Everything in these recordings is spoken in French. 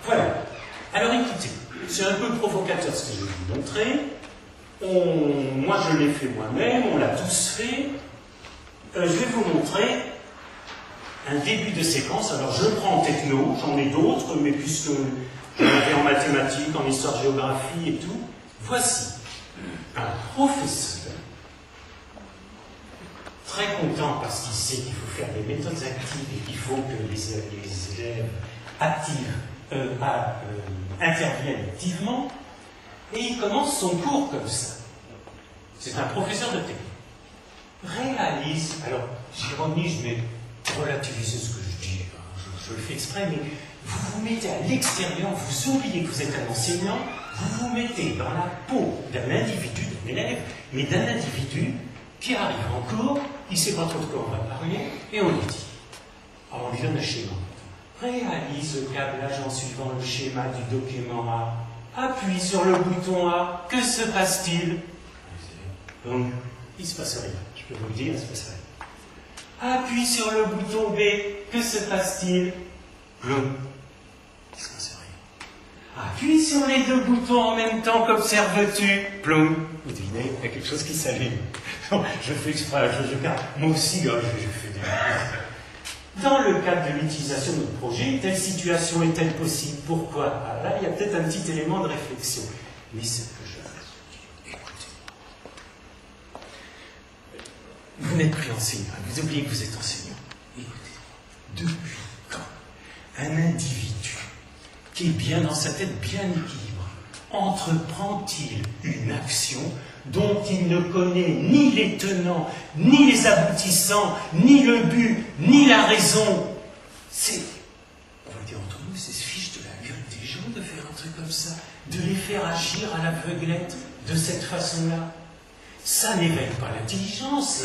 Voilà. Alors écoutez, c'est un peu provocateur ce que je vais vous montrer. Moi je l'ai fait moi-même, on l'a tous fait. Je vais vous montrer un début de séquence. Alors je prends en techno, j'en ai d'autres, mais puisque j'en avais en mathématiques, en histoire-géographie et tout, voici un professeur très content parce qu'il sait qu'il faut faire des méthodes actives et qu'il faut que les élèves actifs interviennent activement, et il commence son cours comme ça. C'est un professeur de techno. Réalise, alors j'ironise, mais relativisez ce que je dis, je le fais exprès, mais vous vous mettez à l'extérieur, vous oubliez que vous êtes un enseignant, vous vous mettez dans la peau d'un individu, d'un élève, mais d'un individu qui arrive en cours, il ne sait pas trop de quoi on va parler, et on lui dit, alors on lui donne un schéma. Réalise le câblage en suivant le schéma du document A. Appuie sur le bouton A. Que se passe-t-il? Donc, il ne se passe rien. Je peux vous le dire, il ne se passe rien. Appuie sur le bouton B. Que se passe-t-il? Plum. Il ne se passe rien. Appuie sur les deux boutons en même temps. Qu'observes-tu? Plum. Vous devinez, il y a quelque chose qui s'allume. Je fais exprès, je garde. Moi aussi, je fais des... Dans le cadre de l'utilisation de notre projet, telle situation est-elle possible? Pourquoi? Ah, là, il y a peut-être un petit élément de réflexion. Mais ce que je veux dire, écoutez. Vous n'êtes plus enseignant, vous oubliez que vous êtes enseignant. Écoutez, depuis quand un individu qui est bien dans sa tête, bien équilibré, entreprend-il une action dont il ne connaît ni les tenants, ni les aboutissants, ni le but, ni la raison? C'est, on va dire entre nous, c'est se fiche de la gueule des gens de faire un truc comme ça, de les faire agir à l'aveuglette de cette façon-là. Ça n'éveille pas l'intelligence.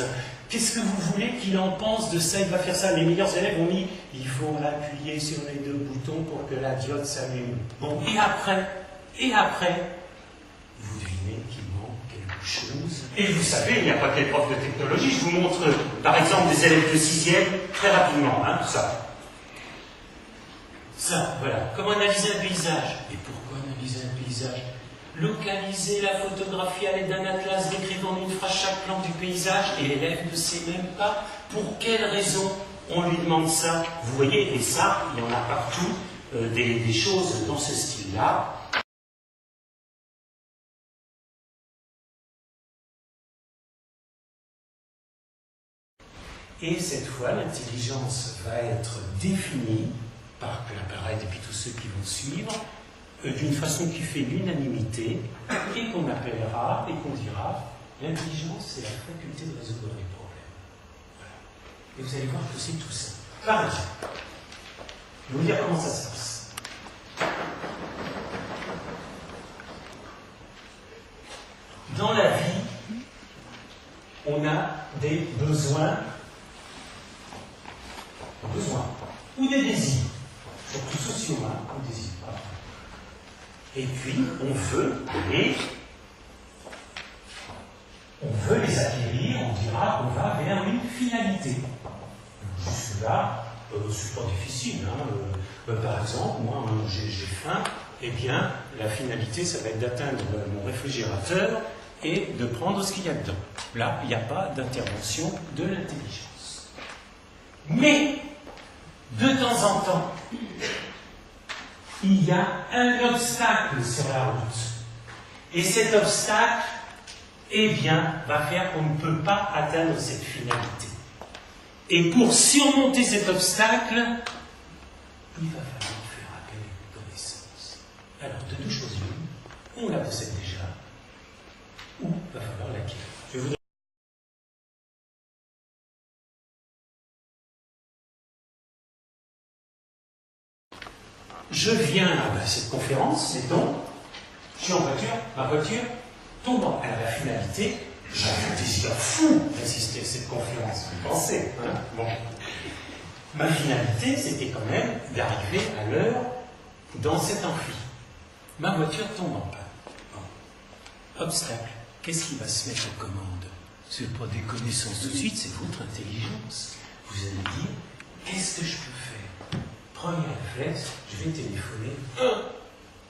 Qu'est-ce que vous voulez qu'il en pense de ça? Il va faire ça. Les meilleurs élèves ont mis, il faut appuyer sur les deux boutons pour que la diode s'allume. Bon, et après, vous devinez qu'il manque quelque chose. Et vous savez, il n'y a pas que les profs de technologie. Je vous montre, par exemple, des élèves de 6e, très rapidement, hein, ça. Ça, voilà. Comment analyser un paysage? Et pourquoi analyser un paysage? Localiser la photographie à l'aide d'un atlas décrivant une phrase chaque plan du paysage, et l'élève ne sait même pas pour quelle raison on lui demande ça. Vous voyez, et ça, il y en a partout, des choses dans ce style-là. Et cette fois, l'intelligence va être définie par Claparède et puis tous ceux qui vont suivre, d'une façon qui fait l'unanimité, et qu'on appellera, et qu'on dira, l'intelligence, c'est la faculté de résoudre les problèmes. Voilà. Et vous allez voir que c'est tout ça. Par exemple, je vais vous dire comment ça se passe. Dans la vie, on a des besoins ou des désirs, surtout sociaux, ou désirs. Et puis, on veut les acquérir, on dira qu'on va vers une finalité. Jusque-là, c'est pas difficile. Par exemple, moi, j'ai faim, eh bien, la finalité, ça va être d'atteindre mon réfrigérateur et de prendre ce qu'il y a dedans. Là, il n'y a pas d'intervention de l'intelligence. Mais, de temps en temps, il y a un obstacle sur la route. Et cet obstacle, eh bien, va faire qu'on ne peut pas atteindre cette finalité. Et pour surmonter cet obstacle, il va falloir faire appel à une connaissance. Alors, de deux choses l'une, on la possède déjà, ou il va falloir l'acquérir. Je viens à cette conférence, mettons, je suis en voiture, ma voiture tombe à la finalité, j'avais un désir fou d'assister à cette conférence, vous pensez, hein? Bon. Ma finalité, c'était quand même d'arriver à l'heure dans cet amphi. Ma voiture tombe en panne. Bon. Obstacle, qu'est-ce qui va se mettre en commande? C'est pas des connaissances tout de suite, c'est votre intelligence. Vous allez dire, qu'est-ce que je peux faire? Premier réflexe, je vais téléphoner.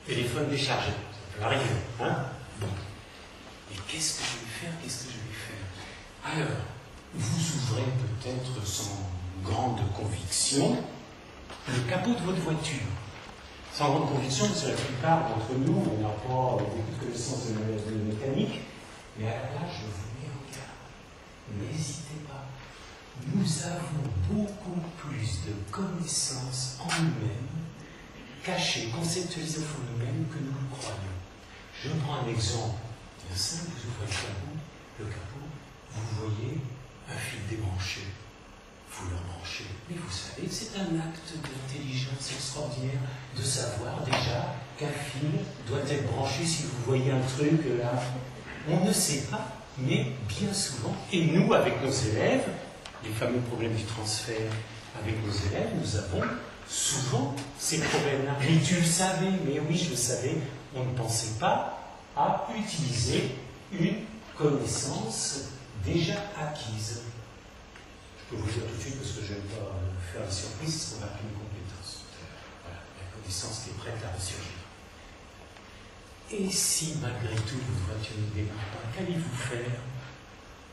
Téléphone déchargé. Ça peut arriver, hein? Bon. Et qu'est-ce que je vais faire? Qu'est-ce que je vais faire? Alors, vous ouvrez peut-être sans grande conviction le capot de votre voiture. Sans grande conviction, parce que la plupart d'entre nous, on n'a pas beaucoup de connaissances de mécanique, mais à la place, je vous mets en garde. N'hésitez pas. Nous avons beaucoup plus de connaissances en nous-mêmes, cachées, conceptualisées au fond de nous-mêmes, que nous le croyons. Je prends un exemple bien simple, vous ouvrez le capot, vous voyez un fil débranché, vous le branchez. Mais vous savez que c'est un acte d'intelligence extraordinaire de savoir déjà qu'un fil doit être branché si vous voyez un truc là. On ne sait pas, mais bien souvent, et nous avec nos élèves, les fameux problèmes du transfert avec nos élèves, nous avons souvent ces problèmes-là. Mais tu le savais, mais oui, je le savais, on ne pensait pas à utiliser une connaissance déjà acquise. Je peux vous dire tout de suite, parce que je n'aime pas faire des surprises, ce qu'on appelle une compétence. Voilà, la connaissance qui est prête à ressurgir. Et si malgré tout votre voiture ne démarre pas, qu'allez-vous faire?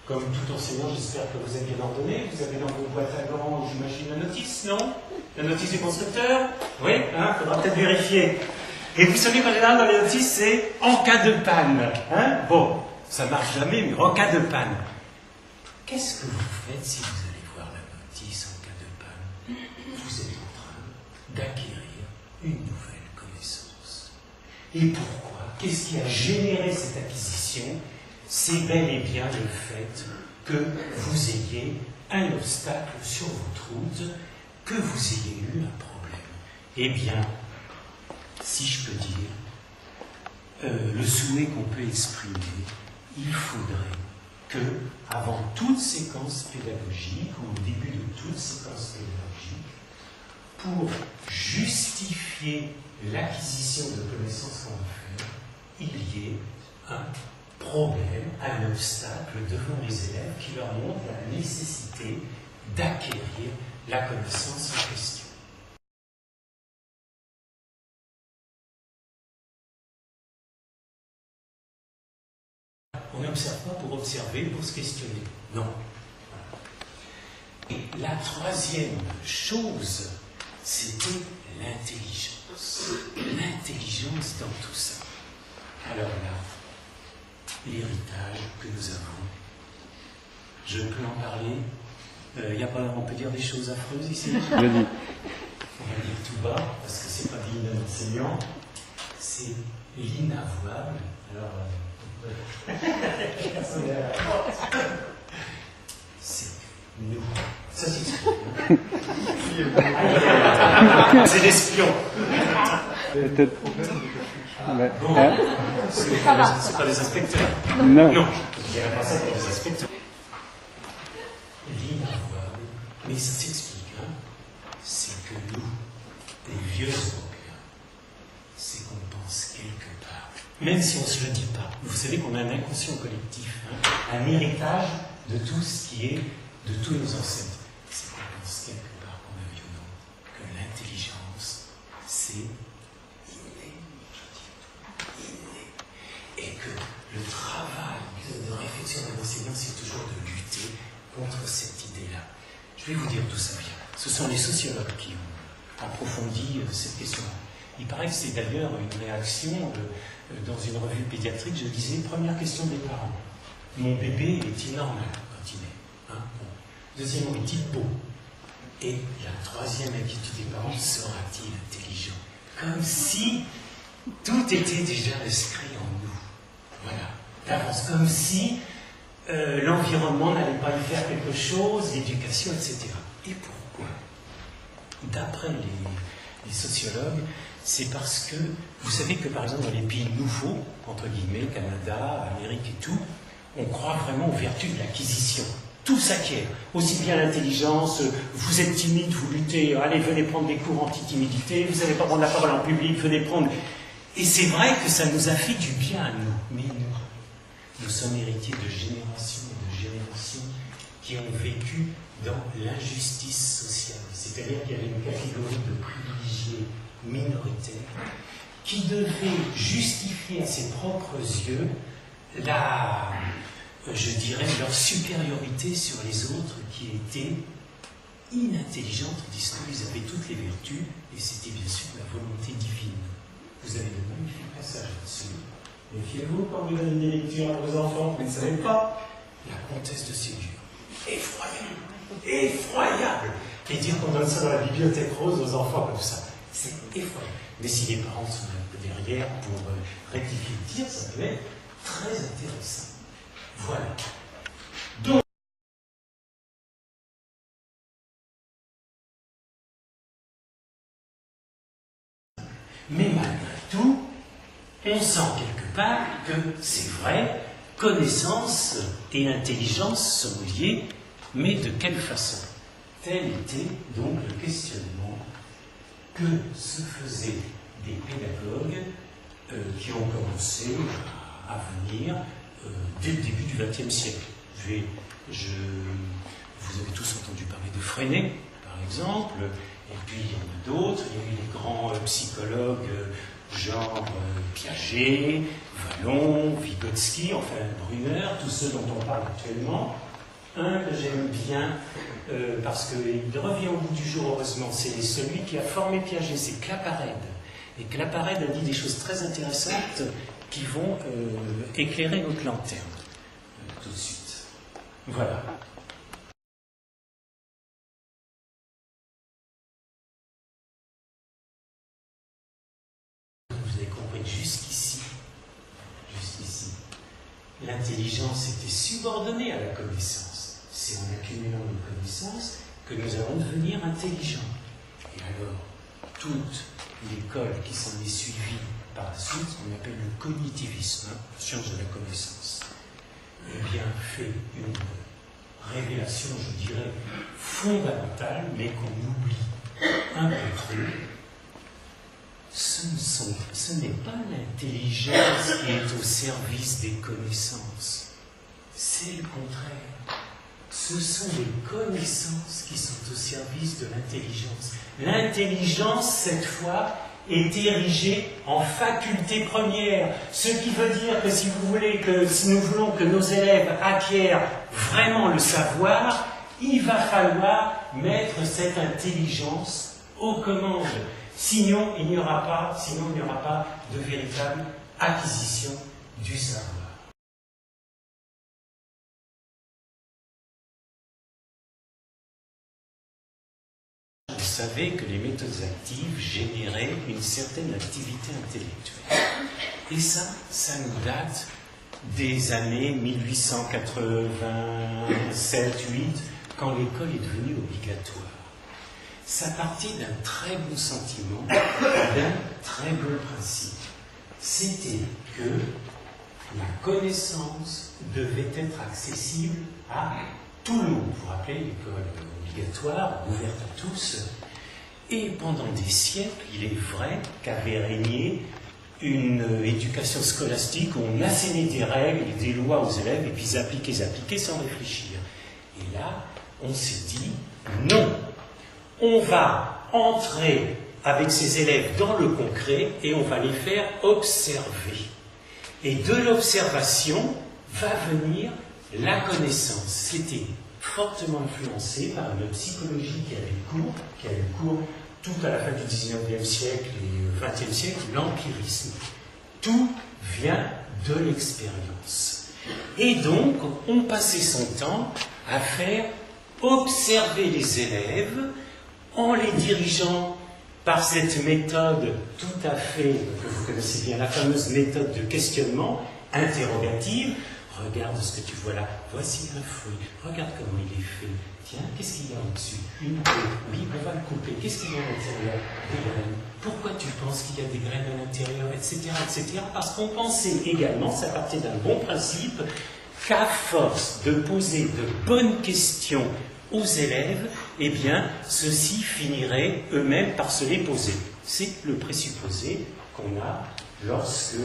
Comme tout enseignant, j'espère que vous êtes bien ordonné. Vous avez dans vos boîtes à gants, j'imagine, la notice, non? La notice du constructeur? Oui, hein, faudra peut-être vérifier. Et vous savez qu'en général, dans les notices, c'est en cas de panne. Hein? Bon, ça marche jamais, mais en cas de panne. Qu'est-ce que vous faites si vous allez voir la notice en cas de panne? Vous êtes en train d'acquérir une nouvelle connaissance. Et pourquoi? Qu'est-ce qui a généré cette acquisition? C'est bel et bien le fait que vous ayez un obstacle sur votre route, que vous ayez eu un problème. Eh bien, si je peux dire, le souhait qu'on peut exprimer, il faudrait que, avant toute séquence pédagogique, ou au début de toute séquence pédagogique, pour justifier l'acquisition de connaissances qu'on va faire, il y ait un problème, un obstacle devant les élèves qui leur montre la nécessité d'acquérir la connaissance en question. On n'observe pas pour observer, pour se questionner. Non. Et la troisième chose, c'était l'intelligence. L'intelligence dans tout ça. Alors là, l'héritage que nous avons. Je peux en parler. Y a pas, on peut dire des choses affreuses ici. On va dire tout bas, parce que c'est pas digne d'un enseignant. C'est l'inavouable. Alors, c'est nous. Ça s'explique. C'est l'espion. Bon, c'est pas des inspecteurs. Non. Je dirais pas ça pour des inspecteurs. L'inavouable, mais ça s'explique, hein. C'est que nous, les vieux Européens, c'est qu'on pense quelque part. Même si on ne se le dit pas. Vous savez qu'on a un inconscient collectif, hein, un héritage de tout ce qui est, de tous nos ancêtres. C'est qu'on pense quelque part, qu'on a vu ou non, que l'intelligence, c'est et que le travail de réflexion d'un enseignant, c'est toujours de lutter contre cette idée-là. Je vais vous dire d'où ça vient. Ce sont les sociologues qui ont approfondi cette question-là. Il paraît que c'est d'ailleurs une réaction dans une revue pédiatrique. Je disais, première question des parents. Mon bébé est-il normal quand il est, hein? Bon. Deuxièmement, est-il beau? Et la troisième inquiétude des parents, sera-t-il intelligent? Comme si tout était déjà inscrit en nous. Voilà, d'avance, comme si l'environnement n'allait pas y faire quelque chose, l'éducation, etc. Et pourquoi? D'après les sociologues, c'est parce que, vous savez que par exemple dans les pays nouveaux, entre guillemets, Canada, Amérique et tout, on croit vraiment aux vertus de l'acquisition. Tout s'acquiert, aussi bien l'intelligence, vous êtes timide, vous luttez, allez, venez prendre des cours anti-timidité, vous n'allez pas prendre la parole en public, venez prendre... Et c'est vrai que ça nous a fait du bien à nous, mais nous sommes héritiers de générations et de générations qui ont vécu dans l'injustice sociale. C'est-à-dire qu'il y avait une catégorie de privilégiés minoritaires qui devaient justifier à ses propres yeux je dirais, leur supériorité sur les autres qui étaient inintelligentes, tandis qu'ils avaient toutes les vertus, et c'était bien sûr la volonté divine. Vous avez de magnifiques passages là-dessus. Méfiez-vous quand vous donnez des lectures à vos enfants, vous ne savez pas. La comtesse de Ségur. Effroyable! Effroyable! Et dire qu'on donne ça dans la bibliothèque rose aux enfants comme ça, c'est effroyable. Mais si les parents sont un peu derrière pour rectifier le tir, ça peut être très intéressant. Voilà. Donc, mais malgré tout, on sent quelque part que c'est vrai, connaissance et intelligence sont liées, mais de quelle façon? Tel était donc le questionnement que se faisaient des pédagogues qui ont commencé à venir dès le début du XXe siècle. Vous avez tous entendu parler de Freinet, par exemple, et puis il y en a d'autres. Il y a eu les grands psychologues genre Piaget, Vallon, Vygotsky, enfin Brunner, tous ceux dont on parle actuellement. Un que j'aime bien, parce qu'il revient au bout du jour, heureusement, c'est celui qui a formé Piaget, c'est Claparède. Et Claparède a dit des choses très intéressantes qui vont éclairer notre lanterne tout de suite. Voilà. Vous avez compris jusqu'ici, l'intelligence était subordonnée à la connaissance. C'est en accumulant nos connaissances que nous allons devenir intelligents. Et alors, toute l'école qui s'en est suivie par la suite, on appelle le cognitivisme, la science de la connaissance, eh bien, fait une révélation, je dirais, fondamentale, mais qu'on oublie un peu trop. Ce n'est pas l'intelligence qui est au service des connaissances, c'est le contraire. Ce sont les connaissances qui sont au service de l'intelligence. L'intelligence, cette fois, est érigée en faculté première, ce qui veut dire que si nous voulons que nos élèves acquièrent vraiment le savoir, il va falloir mettre cette intelligence aux commandes. Sinon, il n'y aura pas de véritable acquisition du savoir. Vous savez que les méthodes actives généraient une certaine activité intellectuelle. Et ça nous date des années 1887-8, quand l'école est devenue obligatoire. Ça partit d'un très bon sentiment, d'un très bon principe. C'était que la connaissance devait être accessible à tout le monde. Vous vous rappelez, l'école obligatoire, ouverte à tous. Et pendant des siècles, il est vrai qu'avait régné une éducation scolastique où on assénait des règles et des lois aux élèves et puis ils appliquaient sans réfléchir. Et là, on s'est dit, non, on va entrer avec ces élèves dans le concret et on va les faire observer. Et de l'observation va venir la connaissance. C'était fortement influencé par une psychologie qui avait le cours tout à la fin du XIXe siècle et XXe siècle, l'empirisme. Tout vient de l'expérience. Et donc, on passait son temps à faire observer les élèves en les dirigeant par cette méthode tout à fait, que vous connaissez bien, la fameuse méthode de questionnement interrogative. Regarde ce que tu vois là, voici un fruit, regarde comment il est fait. Tiens, qu'est-ce qu'il y a au-dessus? Une coupe, oui, on va le couper. Qu'est-ce qu'il y a à l'intérieur? Des graines. Pourquoi tu penses qu'il y a des graines à l'intérieur, etc., etc. Parce qu'on pensait également, ça partait d'un bon principe, qu'à force de poser de bonnes questions aux élèves, eh bien, ceux-ci finiraient eux-mêmes par se les poser. C'est le présupposé qu'on a lorsque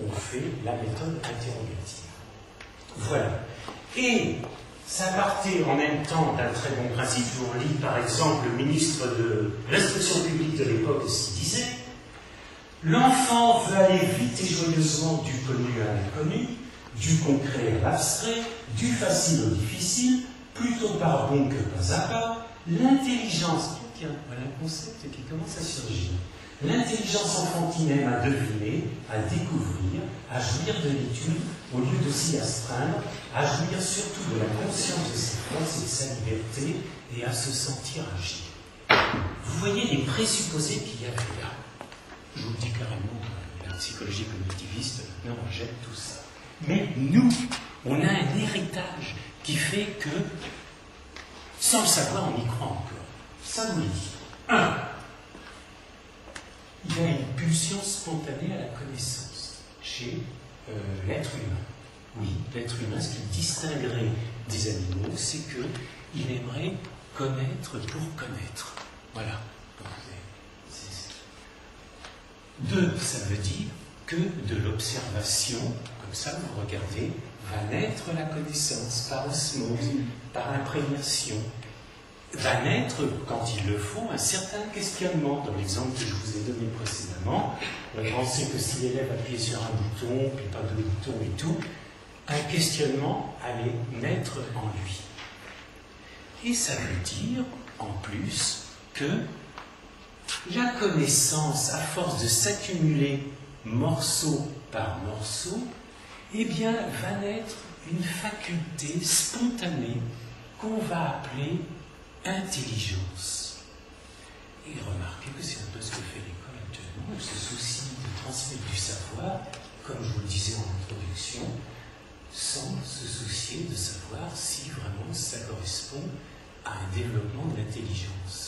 on fait la méthode interrogative. Voilà. Et Ça partait en même temps d'un très bon principe. Je vous relis par exemple le ministre de l'Instruction publique de l'époque, ce qu'il disait. L'enfant veut aller vite et joyeusement du connu à l'inconnu, du concret à l'abstrait, du facile au difficile, plutôt par bon que pas à pas. L'intelligence, tiens, voilà un concept qui commence à surgir. L'intelligence enfantine aime à deviner, à découvrir, à jouir de l'étude, au lieu de s'y astreindre, à jouir surtout de la conscience de ses forces et de sa liberté, et à se sentir agir. Vous voyez les présupposés qu'il y avait là. Je vous le dis carrément, la psychologie cognitiviste maintenant rejette tout ça. Mais nous, on a un héritage qui fait que, sans le savoir, on y croit encore. Ça vous le dit. 1. Il y a une pulsion spontanée à la connaissance chez l'être humain. Oui, l'être humain, ce qui le distinguerait des animaux, c'est qu'il aimerait connaître pour connaître. Voilà. 2, ça veut dire que de l'observation, comme ça vous regardez, va naître la connaissance par osmose, par imprégnation. Va naître, quand il le faut, un certain questionnement. Dans l'exemple que je vous ai donné précédemment, on pensait que si l'élève appuyait sur un bouton, puis pas de bouton et tout, un questionnement allait naître en lui. Et ça veut dire, en plus, que la connaissance, à force de s'accumuler morceau par morceau, eh bien, va naître une faculté spontanée qu'on va appeler intelligence. Et remarquez que c'est un peu ce que fait l'école actuellement. Elle se soucie de transmettre du savoir, comme je vous le disais en introduction, sans se soucier de savoir si vraiment ça correspond à un développement de l'intelligence.